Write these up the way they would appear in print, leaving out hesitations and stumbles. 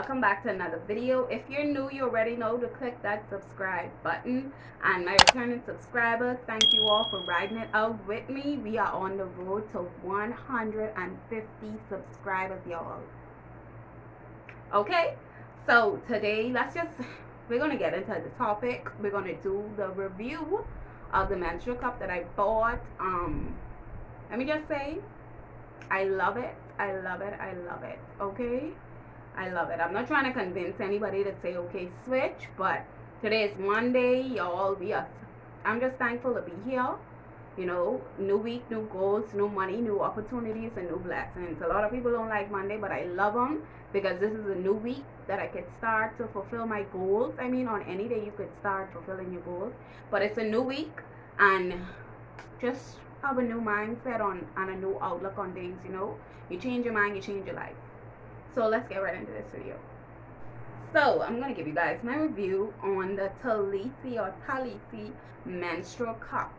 welcome back to another video. If you're new, you already know to click that subscribe button. And my returning subscribers, thank you all for riding it out with me. We are on the road to 150 subscribers, y'all. Okay, so today we're gonna get into the topic. We're gonna do the review of the menstrual cup that I bought. Let me just say, I love it. I love it. I love it. Okay, I love it. I'm not trying to convince anybody to say okay switch, but today is Monday, y'all. I'm just thankful to be here. You know, new week, new goals, new money, new opportunities, and new blessings. A lot of people don't like Monday, but I love them because this is a new week that I could start to fulfill my goals. I mean, on any day you could start fulfilling your goals, but it's a new week and just have a new mindset on and a new outlook on things. You know, you change your mind, you change your life. So let's get right into this video. So I'm gonna give you guys my review on the Talisi Menstrual Cup.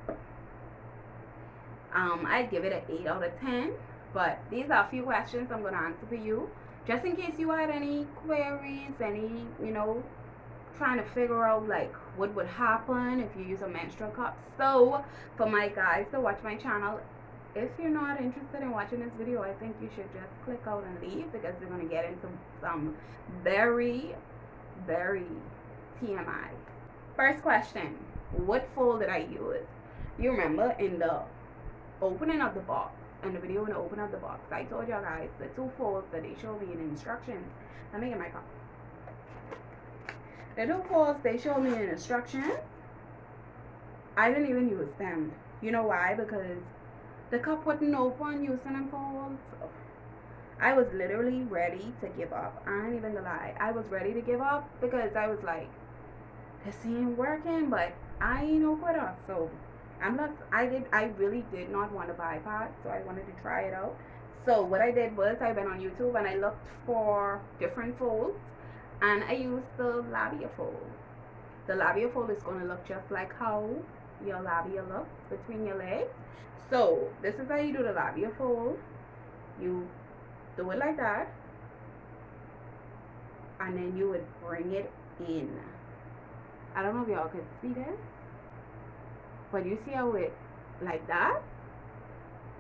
I give it an 8 out of 10, but these are a few questions I'm gonna answer for you, just in case you had any queries, any, you know, trying to figure out like what would happen if you use a menstrual cup. So for my guys to watch my channel, if you're not interested in watching this video, I think you should just click out and leave, because we're going to get into some very TMI. First question, what fold did I use? You remember in the opening of the box, in the video in the opening of the box, I told y'all guys the two folds that they showed me in instructions. Let me get my cup. The two folds they showed me in instructions, I didn't even use them. You know why? Because the cup wouldn't open using them folds. I was literally ready to give up. I ain't even gonna lie. I was ready to give up because I was like, this ain't working, but I ain't no quitter. So I really did not want to bypass, so I wanted to try it out. So what I did was I went on YouTube and I looked for different folds, and I used the labia fold. The labia fold is going to look just like how your labia looks between your legs. So this is how you do the labia fold. You do it like that, and then you would bring it in. I don't know if y'all could see this, but you see how it, like that?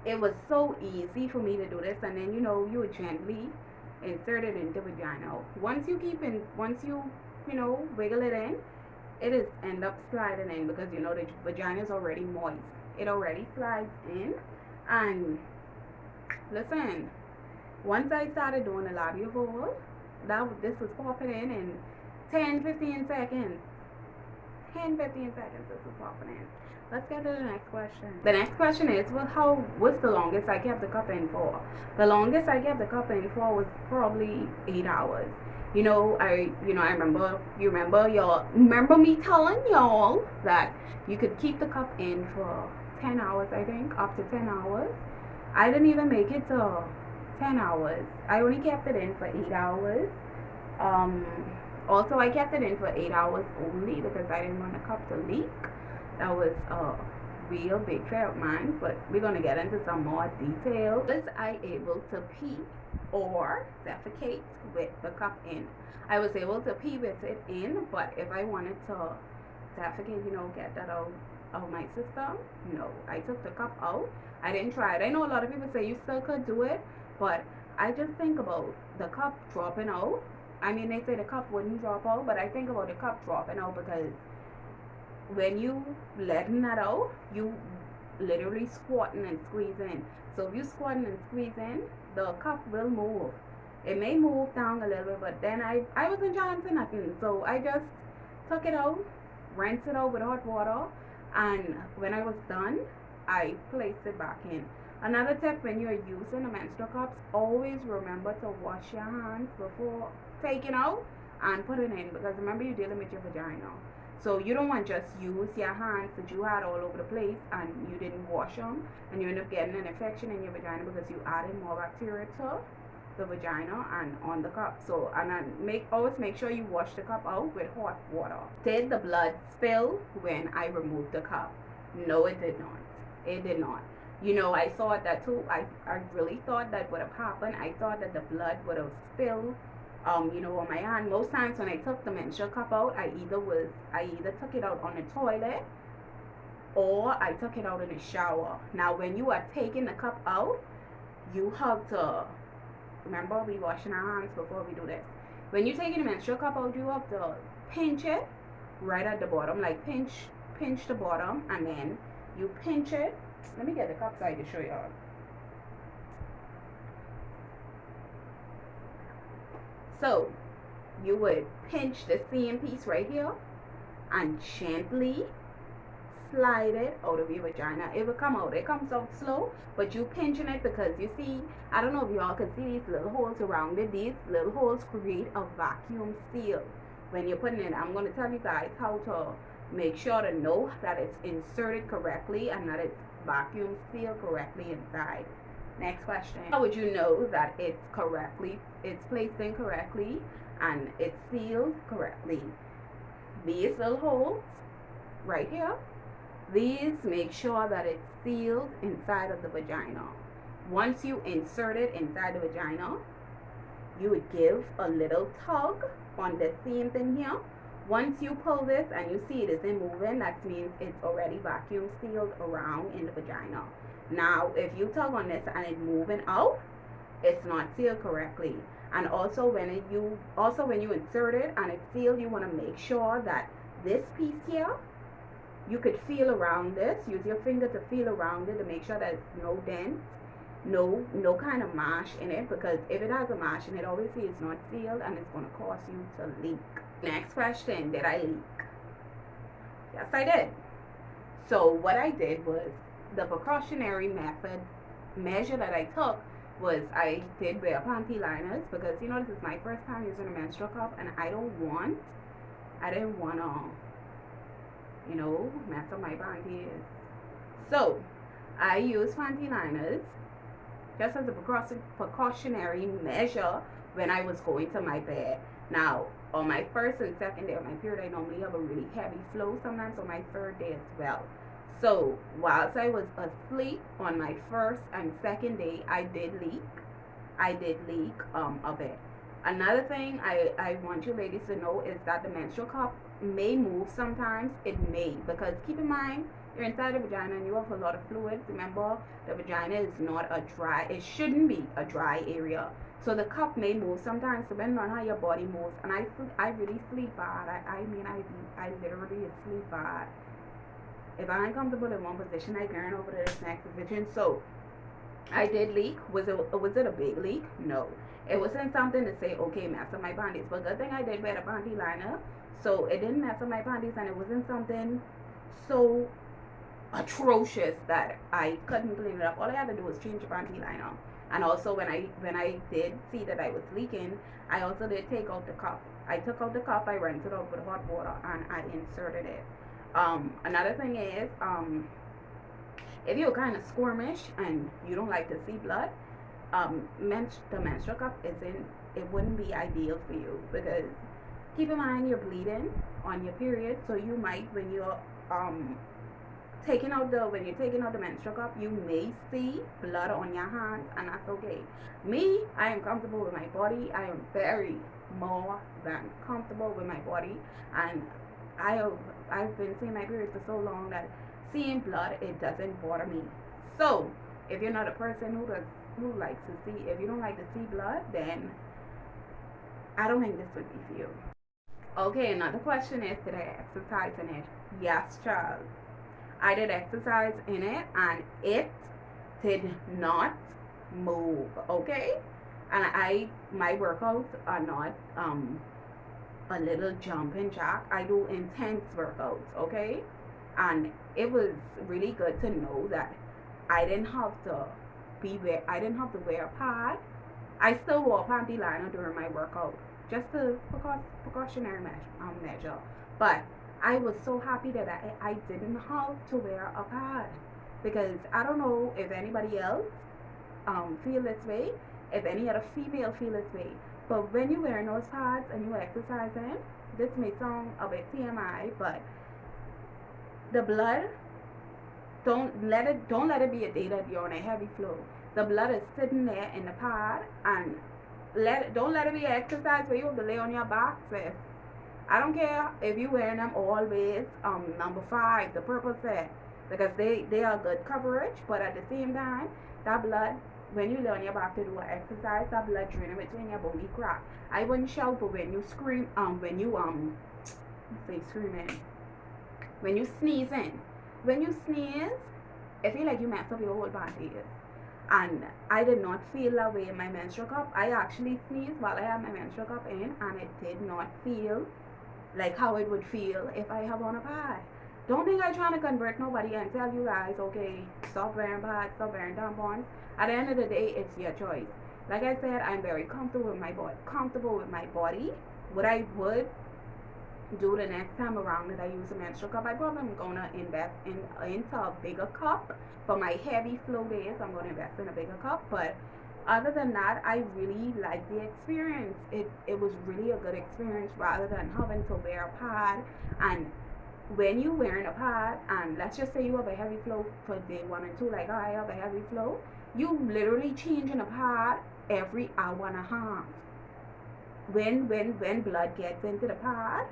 It was so easy for me to do this, and then, you know, you would gently insert it into the vagina. Once you you know, wiggle it in, it is end up sliding in, because, you know, the vagina is already moist. It already slides in. And listen, once I started doing the labia fold, this was popping in 10-15 seconds. 10-15 seconds this was popping in. Let's get to the next question. The next question is, well, what's the longest I kept the cup in for? The longest I kept the cup in for was probably 8 hours. You know, I remember me telling y'all that you could keep the cup in for 10 hours, I think, up to 10 hours. I didn't even make it to 10 hours. I only kept it in for 8 hours. Also, I kept it in for 8 hours only because I didn't want the cup to leak. That was a real big fear of mine, but we're going to get into some more details. Was I able to pee or defecate with the cup in? I was able to pee with it in, but if I wanted to defecate, you know, get that out of my system, no. I took the cup out. I didn't try it. I know a lot of people say you still could do it, but I just think about the cup dropping out. I mean, they say the cup wouldn't drop out, but I think about the cup dropping out because when you letting that out, you literally squatting and squeezing. So if you squatting and squeezing, the cup will move. It may move down a little bit, but then I wasn't trying to nothing. So I just took it out, rinsed it out with hot water, and when I was done, I placed it back in. Another tip when you're using the menstrual cups, always remember to wash your hands before taking out and putting in, because remember, you're dealing with your vagina. So you don't want to just use your hands that you had all over the place and you didn't wash them, and you end up getting an infection in your vagina because you added more bacteria to the vagina and on the cup. So, and always make sure you wash the cup out with hot water. Did the blood spill when I removed the cup? No, it did not. It did not. You know, I thought that too. I really thought that would have happened. I thought that the blood would have spilled on my hand. Most times when I took the menstrual cup out, I either took it out on the toilet or I took it out in the shower. Now, when you are taking the cup out, you have to remember we washing our hands before we do this. When you're taking the menstrual cup out, you have to pinch it right at the bottom, like pinch the bottom, and then you pinch it. Let me get the cup side to show y'all. So you would pinch the same piece right here and gently slide it out of your vagina. It will come out. It comes out slow, but you pinching it because you see, I don't know if y'all can see these little holes around it. These little holes create a vacuum seal. When you're putting it, I'm going to tell you guys how to make sure to know that it's inserted correctly and that it's vacuum sealed correctly inside. Next question. How would you know that it's placed in correctly and it's sealed correctly? These little holes right here, these make sure that it's sealed inside of the vagina. Once you insert it inside the vagina, you would give a little tug on the same thing here. Once you pull this and you see it isn't moving, that means it's already vacuum sealed around in the vagina. Now, if you tug on this and it's moving out, it's not sealed correctly. And also when you insert it and it's sealed, you want to make sure that this piece here, you could feel around this. Use your finger to feel around it to make sure that it's no dent, no kind of mash in it, because if it has a mash in it, obviously it's not sealed and it's going to cause you to leak. Next question, did I leak? Yes, I did. So what I did was, the precautionary measure that I took was I did wear panty liners, because this is my first time using a menstrual cup and I didn't want to mess up my panties. So I used panty liners just as a precautionary measure when I was going to my bed. Now, on my first and second day of my period, I normally have a really heavy flow, sometimes on my third day as well. So whilst I was asleep on my first and second day, I did leak a bit. Another thing I want you ladies to know is that the menstrual cup may move sometimes. It may, because keep in mind, you're inside the vagina and you have a lot of fluids. Remember, the vagina is not a dry, it shouldn't be a dry area. So the cup may move sometimes depending on how your body moves. And I really sleep bad. I literally sleep bad. If I'm uncomfortable in one position, I turn over to this next position. So I did leak. Was it a big leak? No. It wasn't something to say, okay, mess up my panties. But good thing I did wear a panty liner, so it didn't mess up my panties, and it wasn't something so atrocious that I couldn't clean it up. All I had to do was change the panty liner. And also when I did see that I was leaking, I also did take out the cup. I took out the cup, I rinsed it out with hot water, and I inserted it. Another thing is, if you're kind of squirmish and you don't like to see blood, the menstrual cup it wouldn't be ideal for you, because keep in mind you're bleeding on your period, so you might, when you're taking out the menstrual cup, you may see blood on your hands, and that's okay. Me, I am comfortable with my body. I am very more than comfortable with my body, and I've been seeing my period for so long that seeing blood, it doesn't bother me. So if you're not a person who likes to see, if you don't like to see blood, then I don't think this would be for you. Okay, another question is, did I exercise in it? Yes, child. I did exercise in it and it did not move, okay? And my workouts are not a little jumping jack. I do intense workouts, okay? And it was really good to know that I didn't have to wear a pad. I still wore panty liner during my workout, just a precautionary measure. But I was so happy that I didn't have to wear a pad, because I don't know if anybody else feel this way, if any other female feel this way. But when you wear those pads and you exercising, this may sound a bit TMI, but the blood, don't let it be a day that you're on a heavy flow. The blood is sitting there in the pad, and Don't let it be exercise where you have to lay on your back, sis. I don't care if you wearing them always. Number 5, the purple set, because they are good coverage, but at the same time, that blood, when you lay on your back to do an exercise, that blood draining between your bony crack. I wouldn't shout, but when you scream, when you say screaming, when you sneezing, when you sneeze, I feel like you mess up your whole body. And I did not feel that way in my menstrual cup. I actually sneezed while I had my menstrual cup in, and it did not feel like how it would feel if I have on a pad. Don't think I'm trying to convert nobody and tell you guys, okay, stop wearing pads, stop wearing tampons. At the end of the day, it's your choice. Like I said, I'm very comfortable with my body. What I would do the next time around that I use a menstrual cup, I probably am gonna invest into a bigger cup for my heavy flow days. I'm gonna invest in a bigger cup, but other than that, I really like the experience. It was really a good experience rather than having to wear a pad. And when you wearing a pad, and let's just say you have a heavy flow for day 1 and 2, like I have a heavy flow, you literally changing a pad every hour and a half. When blood gets into the pad,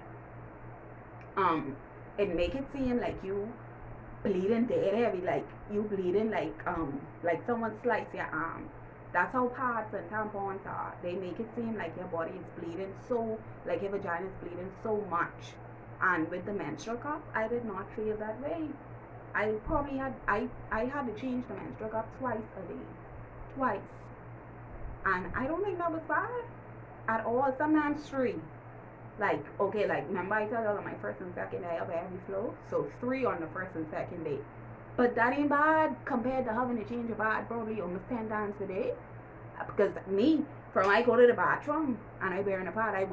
it make it seem like you bleeding dead heavy, like you bleeding like someone sliced your arm. That's how pads and tampons are. They make it seem like your body is bleeding so, like your vagina is bleeding so much. And with the menstrual cup, I did not feel that way. I probably had I had to change the menstrual cup twice a day, twice, and I don't think that was bad at all. Sometimes 3. Like, okay, like remember I told you on my first and second day I have a heavy flow, so 3 on the first and second day. But that ain't bad compared to having to change a pad probably almost 10 times a day. Because me, from I go to the bathroom and I wear in a pad, I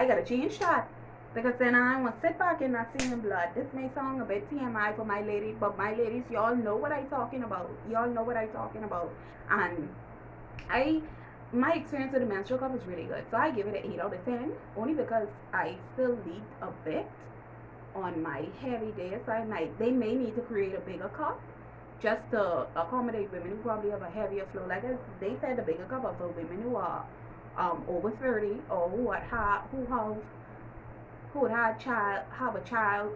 gotta change that. Because then I want to sit back in that seeing blood. This may sound a bit TMI for my ladies, but my ladies, y'all know what I'm talking about. Y'all know what I'm talking about. And my experience with the menstrual cup is really good. So I give it an 8 out of 10, only because I still leak a bit on my heavy days. So they may need to create a bigger cup just to accommodate women who probably have a heavier flow. Like they said, the bigger cup are for women who are over 30 or who would have a child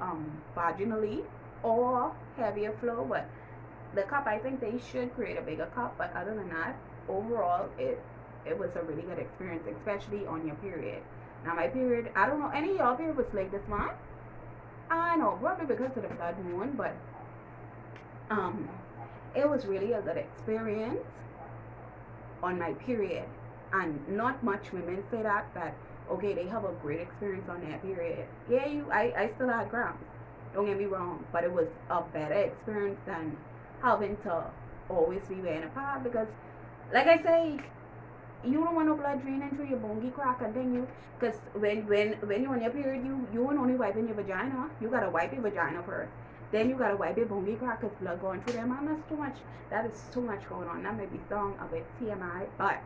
vaginally or heavier flow. But the cup, I think they should create a bigger cup. But other than that, overall, it was a really good experience, especially on your period. Now my period, I don't know, any of y'all period was late this month? I know, probably because of the blood moon, but it was really a good experience on my period. And not much women say that okay, they have a great experience on their period. Yeah, I still had cramps, don't get me wrong, but it was a better experience than having to always be wearing a pad. Because like I say, you don't want no blood draining through your bony crack, and then because when you're on your period, you ain't only wiping your vagina, you gotta wipe your vagina first, then you gotta wipe your bony crack because blood going through them, and that's too much. That is too much going on. That may be sound a bit TMI, but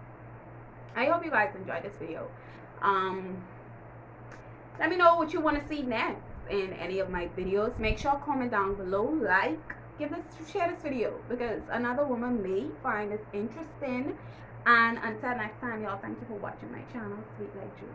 I hope you guys enjoyed this video. Let me know what you want to see next in any of my videos. Make sure comment down below, share this video, because another woman may find this interesting. And until next time, y'all, thank you for watching my channel. Sweet like you.